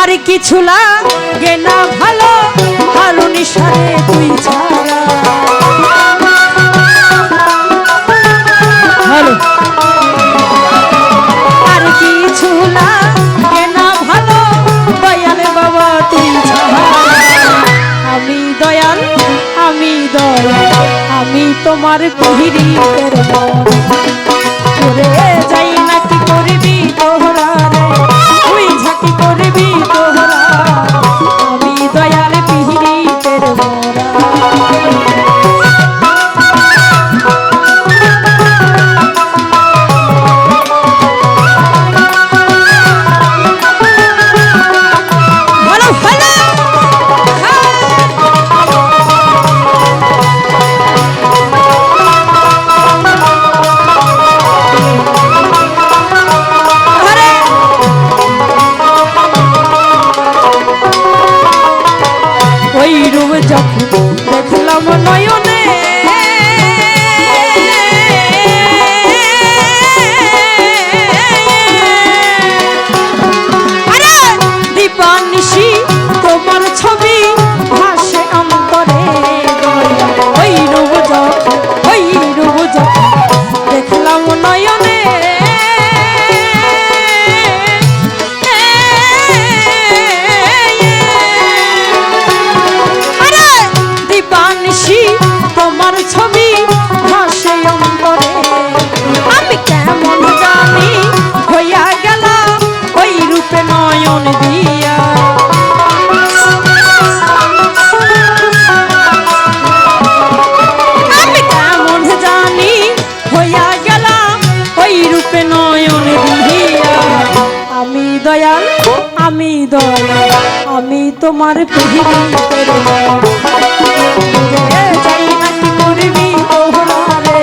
আর কিছু লাগে না ভালো হারুন সারে তুই ছাড়া। আর কিছু লাগে না ভালো দয়াল বাবা তুই ছাড়া। আমি দয়াল আমি দয়াল আমি তোমার পিহিরিতের মরে যাই না কি করবি তোহরা রে তুই ঝাঁকি করবি তোহরা। আমি দয়াল পিহিরিতের মরা। যখন দেখলাম নয়নে দীপানিশি তোমার ছবি ভাসে অন্তরে। ওই রূপ যখন দেখলাম নয়নে তোমার ছবি ভাসে অন্তরে। আমি কেমন জানি হইয়া গেলাম ওই রূপে নয়ন দিয়া। আমি কেমন জানি হইয়া গেলাম ওই রূপে নয়ন দিয়া। আমি দয়াল আমি দয়াল আমি তোমার পিহিরিতের যাই নাকি করবি তোহরা রে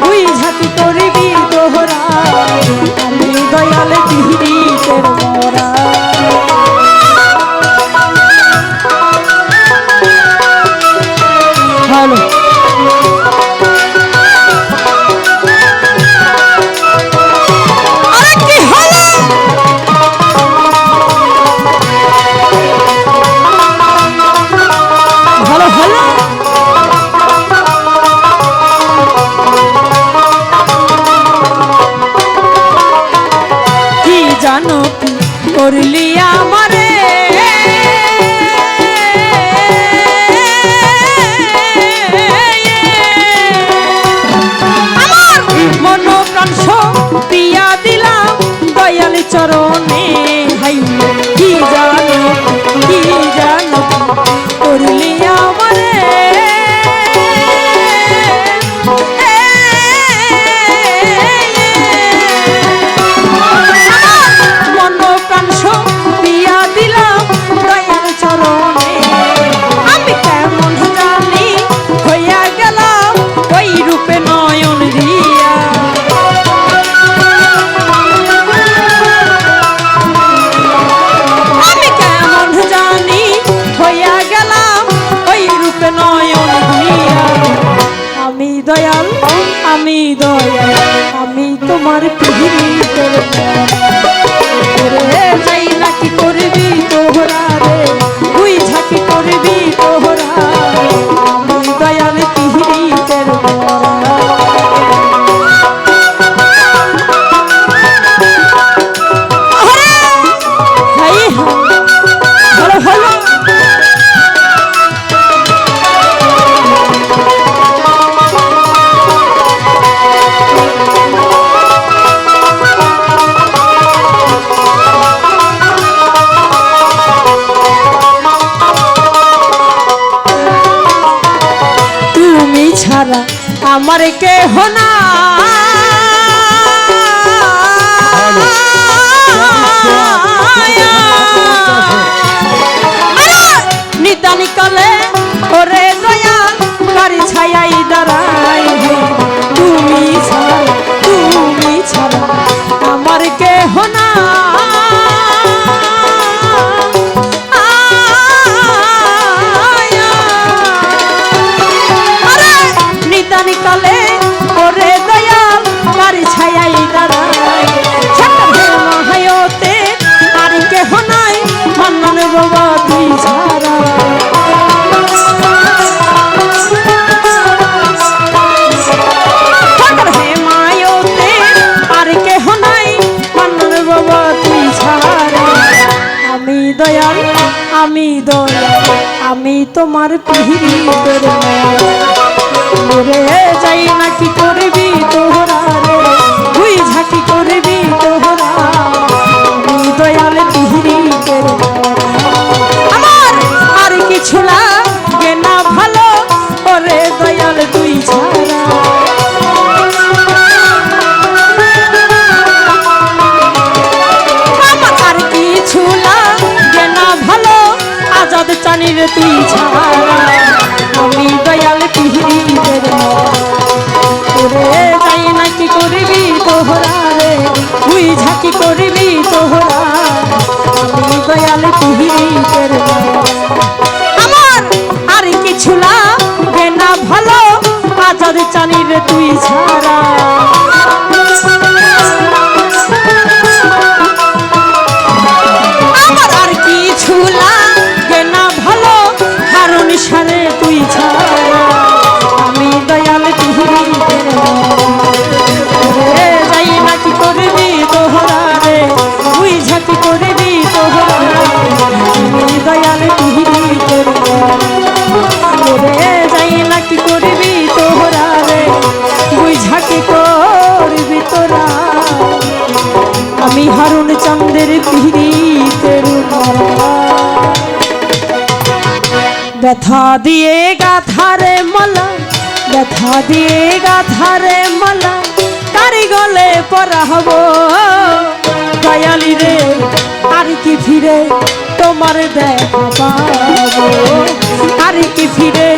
তুই ঝাঁকি করবি তোহরা। আমি দয়াল পিহিরিতের মরা। ভালো জানো কি করলি আমারে আমার মন প্রাণ পিয়া দিলাম দয়াল চরণে। হাই কি জানো করলি আমারে দয়াল আমি দয়াল আমি তোমার পিহিরিতের মরা। যাই নাকি করবি তোহরা রে তুই ঝাঁকি করবি তোহরা। আমি দয়াল পিহিরিতের মরা। ছাড়া আমার কেহ না নিতানি কালে ওরে দয়া কারি ছায়াই দাঁড়াই। তুমি ছাড়া আমার কেহ না কালে ওরে দয়া দয়াল আমি দয়াল আমি তোমার পিহিতের মরে যাই না কি করবি তোহরা রে তুই ঝাঁকি করবি তোহরা আমি দয়াল পিহিতের আমার আর কিছু লাগে না ভালো ওরে দয়াল তুই ছাড়া চানির তুই ছাড়া আমি দয়াল পিহিতের রে যাই না কি করবি তোহরা রে তুই ঝাঁকি করবি তোহরা আমি দয়াল পিহিতের আমার আর কিছু লাগে না ভালো আজাদ চানির তুই ছাড়া আমার আর কিছু সারে তুই ছাড়া আমি দয়াল পিহিতের রে যাই না কি করবি তোহরা রে তুই ঝাঁকি করবি তোহরা আমি দয়াল পিহিতের রে যাই না কি করবি তোহরা রে তুই ঝাঁকি করবি তোরা আমি হারুন চন্দ্রের পিহিতের ব্যথা দিয়ে গাথারে মালা ব্যথা দিয়ে গাথারে মালা কারি গলে পরাহব দয়ালি রে আর কি ফিরে তোমার দেখা পাবো আর কি ফিরে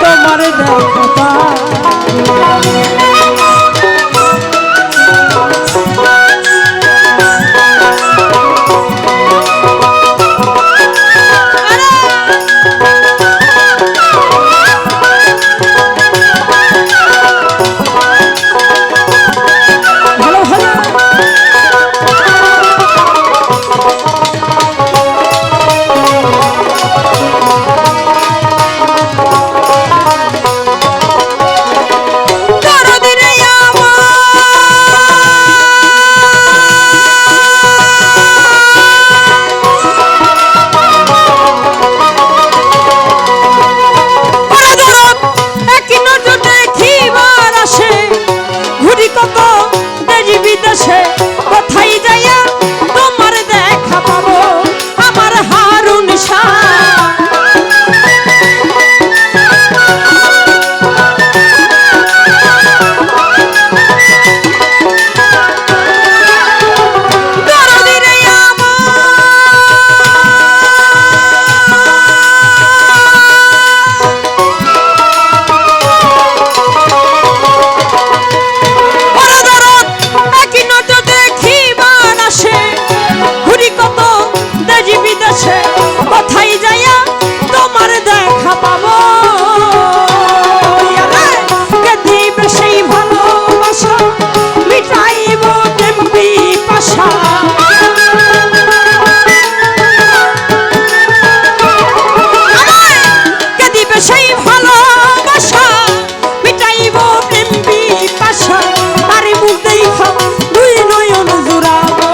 তোমার দেখা পাবো কোথায় যাইয়া তোমার দেখা পাবো আমার হারুন কোথায় যাইয়া তোমার দেখা পাবো কে দিবে সেই ভালোবাসা মিটাইব তেমনি পাশা কে দিবে সেই ভালোবাসা মিটাইব তেমনি পাশা আরে মুখ দেখা দুই নয়ন জোড়াবো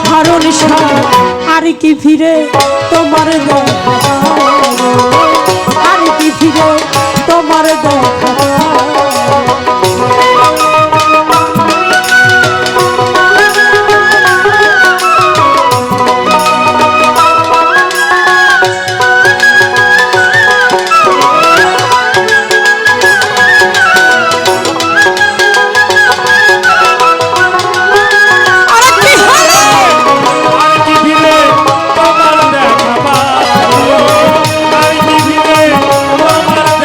হারুন আর কি ফিরে তোমার দেখা আর কি ফিরে তোমার দেখা তোমার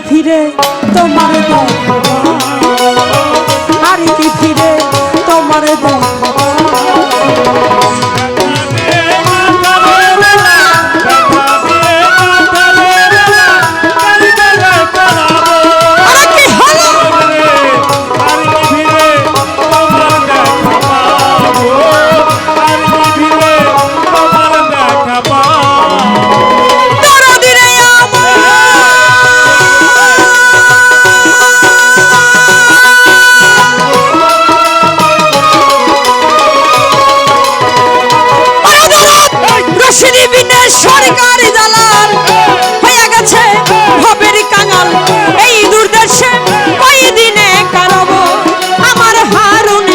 ফিরে তোমার দেখা আর কি ফিরে তোমার দেখা সরকারি দালাল হয়ে গেছে ভবের কাঙাল এই দুর্দেশে কয়দিনে কারব আমার হারুন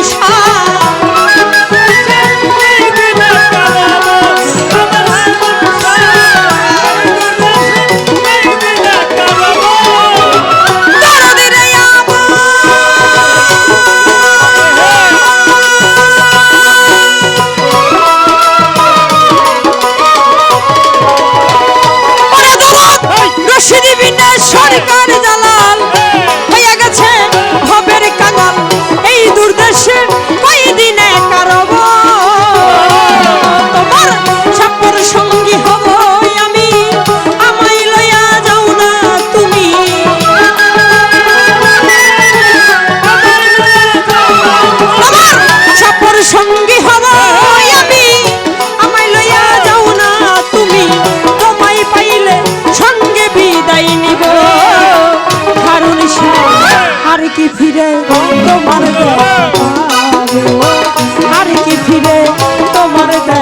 সরকার দালাল হয়ে গেছে ভবের কাঙাল এই দুর্দেশে কয়দিনে কারব তোমার সাপর সঙ্গী হব আমি আমায় লইয়া যাও না তুমি তোমার সাপর সঙ্গী হব আমি আমায় লইয়া যাও না তুমি তোমায় পাইলে সঙ্গে বিদায় নিব আর কি ফিরে তোমার দেখা আর কি ফিরে তোমার দেখা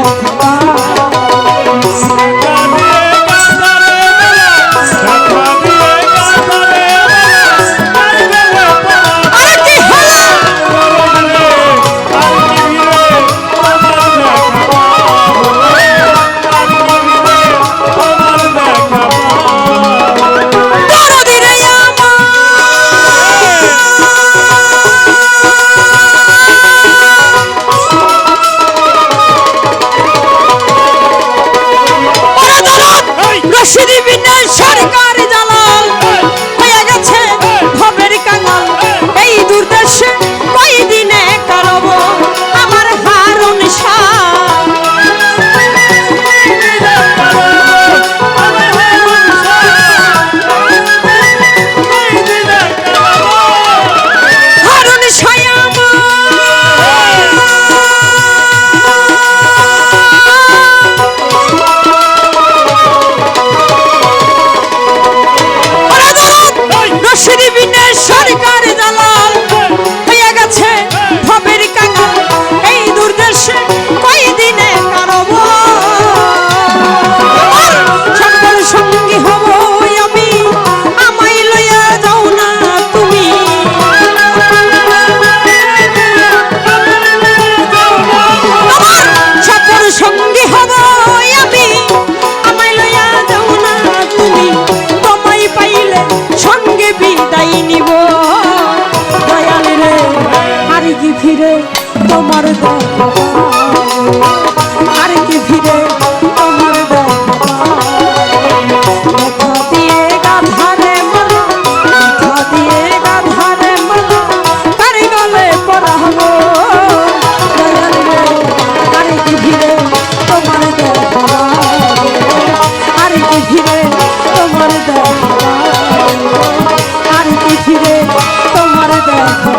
সরকারি দালাল হয়ে গেছে ভবের কাঙাল এই দুর্দেশে কয়দিনে কারব আমার হারুন হারুন সরকার দালাল হয়ে গেছে ভবের কাঙাল এই দুর্দেশে কয়দিনে কারব সকল সঙ্গী হব আমি আমায় লইয়া যাও না তুমি সকল সঙ্গী হব আমি আমায় লইয়া যাও না তুমি তোমায় পাইলে সঙ্গে বিদায় নিব দয়াল রে আর কি ফিরে তোমার দেখা আর কি ফিরে তোমার দেখা দিয়ে গাধারে মালা দেখা দিয়ে গাধারে মালা তার গলে পরাবো দয়াল রে আর কি ফিরে তোমার দেখা আর কি ফিরে তোমার দেখা আর কি ফিরে তোমার দেখা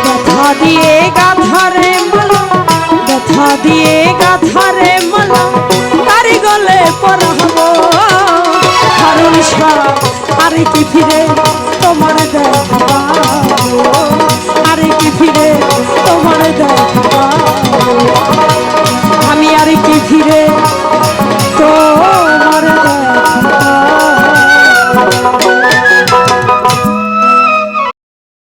ব্যথা দিয়ে গাধারে মালা ব্যথা দিয়ে গাধারে মালা তার গলে পরাবো হারুন আর কি ফিরে তোমার দেখা